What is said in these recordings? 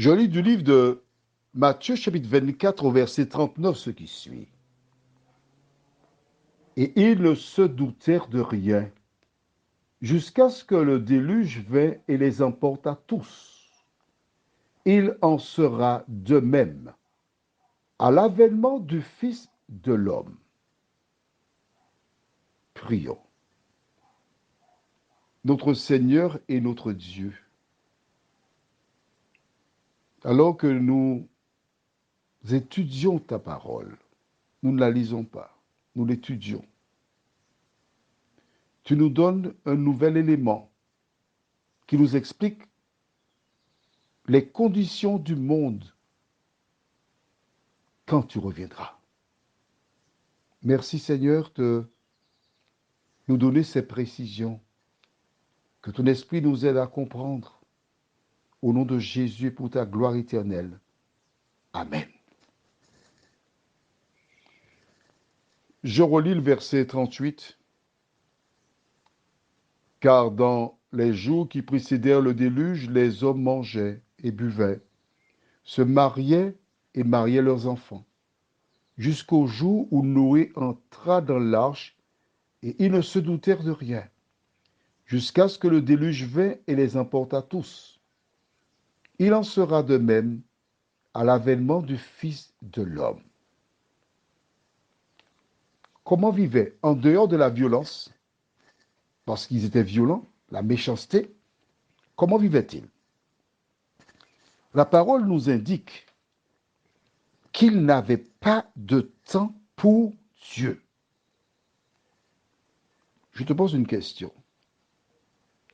Je lis du livre de Matthieu chapitre 24 au verset 39 ce qui suit. Et ils ne se doutèrent de rien, jusqu'à ce que le déluge vint et les emporta tous. Il en sera de même à l'avènement du Fils de l'homme. Prions. Notre Seigneur et notre Dieu, alors que nous étudions ta parole, nous ne la lisons pas, nous l'étudions. Tu nous donnes un nouvel élément qui nous explique les conditions du monde quand tu reviendras. Merci Seigneur de nous donner ces précisions, que ton esprit nous aide à comprendre. Au nom de Jésus et pour ta gloire éternelle. Amen. Je relis le verset 38. Car dans les jours qui précédèrent le déluge, les hommes mangeaient et buvaient, se mariaient et mariaient leurs enfants, jusqu'au jour où Noé entra dans l'arche, et ils ne se doutèrent de rien, jusqu'à ce que le déluge vint et les emporta tous. Il en sera de même à l'avènement du Fils de l'homme. Comment vivaient, en dehors de la violence, parce qu'ils étaient violents, la méchanceté, comment vivaient-ils? La parole nous indique qu'ils n'avaient pas de temps pour Dieu. Je te pose une question.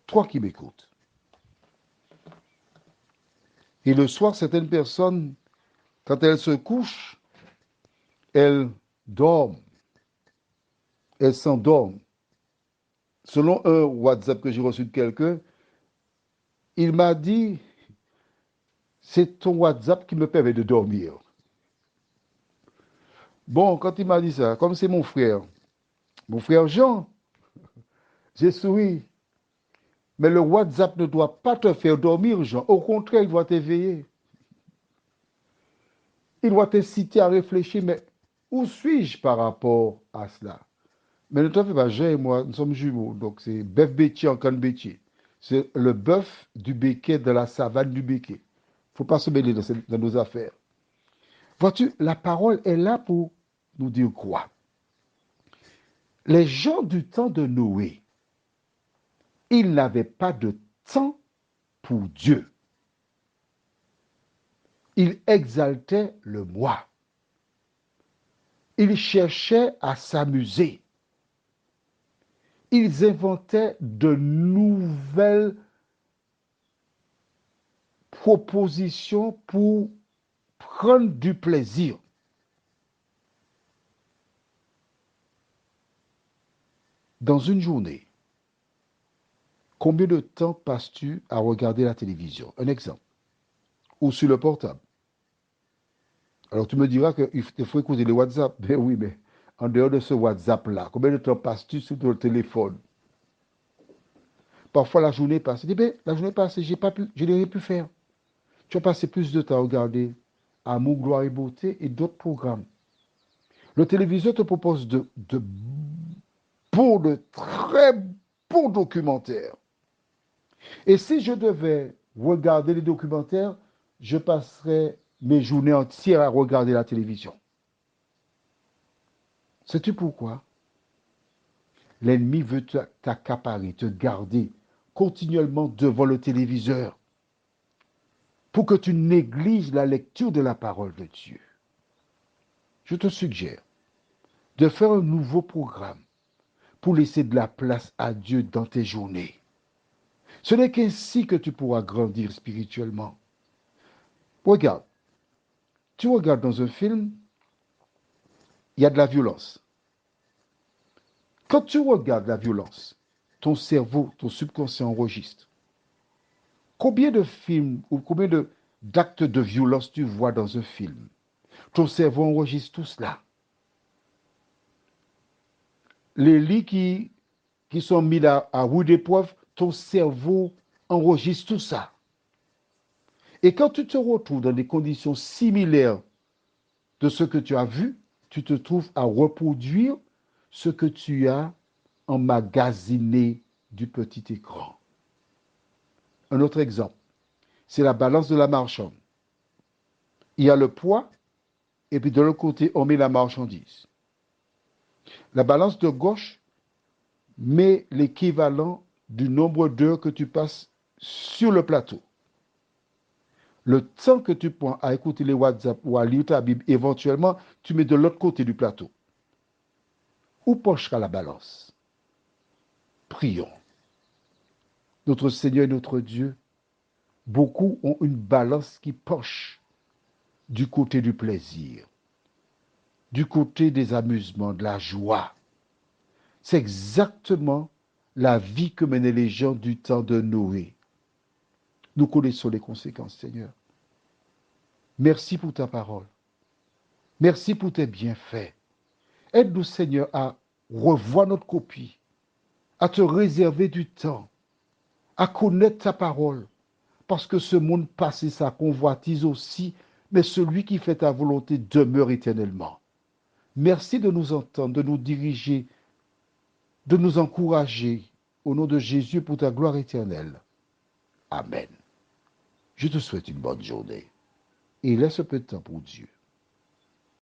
Toi qui m'écoutes. Et le soir, certaines personnes, quand elles se couchent, elles dorment. Elles s'endorment. Selon un WhatsApp que j'ai reçu de quelqu'un, il m'a dit, c'est ton WhatsApp qui me permet de dormir. Bon, quand il m'a dit ça, comme c'est mon frère Jean, j'ai souri. Mais le WhatsApp ne doit pas te faire dormir, Jean. Au contraire, il doit t'éveiller. Il doit t'inciter à réfléchir, mais où suis-je par rapport à cela? Mais ne t'en fais pas, Jean et moi, nous sommes jumeaux. Donc c'est bœuf bétier en canne bétier. C'est le bœuf du béquet de la savane du béquet. Il ne faut pas se mêler dans nos affaires. Vois-tu, la parole est là pour nous dire quoi? Les gens du temps de Noé, ils n'avaient pas de temps pour Dieu. Ils exaltaient le moi. Ils cherchaient à s'amuser. Ils inventaient de nouvelles propositions pour prendre du plaisir. Dans une journée, combien de temps passes-tu à regarder la télévision? Un exemple. Ou sur le portable. Alors tu me diras qu'il faut écouter les WhatsApp. Ben oui, mais en dehors de ce WhatsApp-là, combien de temps passes-tu sur ton téléphone? Parfois la journée passe. Tu dis, ben, la journée passe, je n'ai rien pu faire. Tu as passé plus de temps à regarder Amour, gloire et beauté et d'autres programmes. Le téléviseur te propose de très bons documentaires. Et si je devais regarder les documentaires, je passerais mes journées entières à regarder la télévision. Sais-tu pourquoi? L'ennemi veut t'accaparer, te garder continuellement devant le téléviseur pour que tu négliges la lecture de la parole de Dieu. Je te suggère de faire un nouveau programme pour laisser de la place à Dieu dans tes journées. Ce n'est qu'ainsi que tu pourras grandir spirituellement. Regarde, tu regardes dans un film, il y a de la violence. Quand tu regardes la violence, ton cerveau, ton subconscient enregistre. Combien de films ou combien d'actes de violence tu vois dans un film? Ton cerveau enregistre tout cela. Les lits qui sont mis à rude épreuve, ton cerveau enregistre tout ça. Et quand tu te retrouves dans des conditions similaires de ce que tu as vu, tu te trouves à reproduire ce que tu as emmagasiné du petit écran. Un autre exemple, c'est la balance de la marchande. Il y a le poids, et puis de l'autre côté, on met la marchandise. La balance de gauche met l'équivalent du nombre d'heures que tu passes sur le plateau. Le temps que tu prends à écouter les WhatsApp ou à lire ta Bible, éventuellement, tu mets de l'autre côté du plateau. Où penchera la balance? Prions. Notre Seigneur et notre Dieu, beaucoup ont une balance qui penche du côté du plaisir, du côté des amusements, de la joie. C'est exactement la vie que menaient les gens du temps de Noé. Nous connaissons les conséquences, Seigneur. Merci pour ta parole. Merci pour tes bienfaits. Aide-nous, Seigneur, à revoir notre copie, à te réserver du temps, à connaître ta parole, parce que ce monde passe et sa convoitise aussi, mais celui qui fait ta volonté demeure éternellement. Merci de nous entendre, de nous diriger, de nous encourager, au nom de Jésus pour ta gloire éternelle. Amen. Je te souhaite une bonne journée et laisse un peu de temps pour Dieu.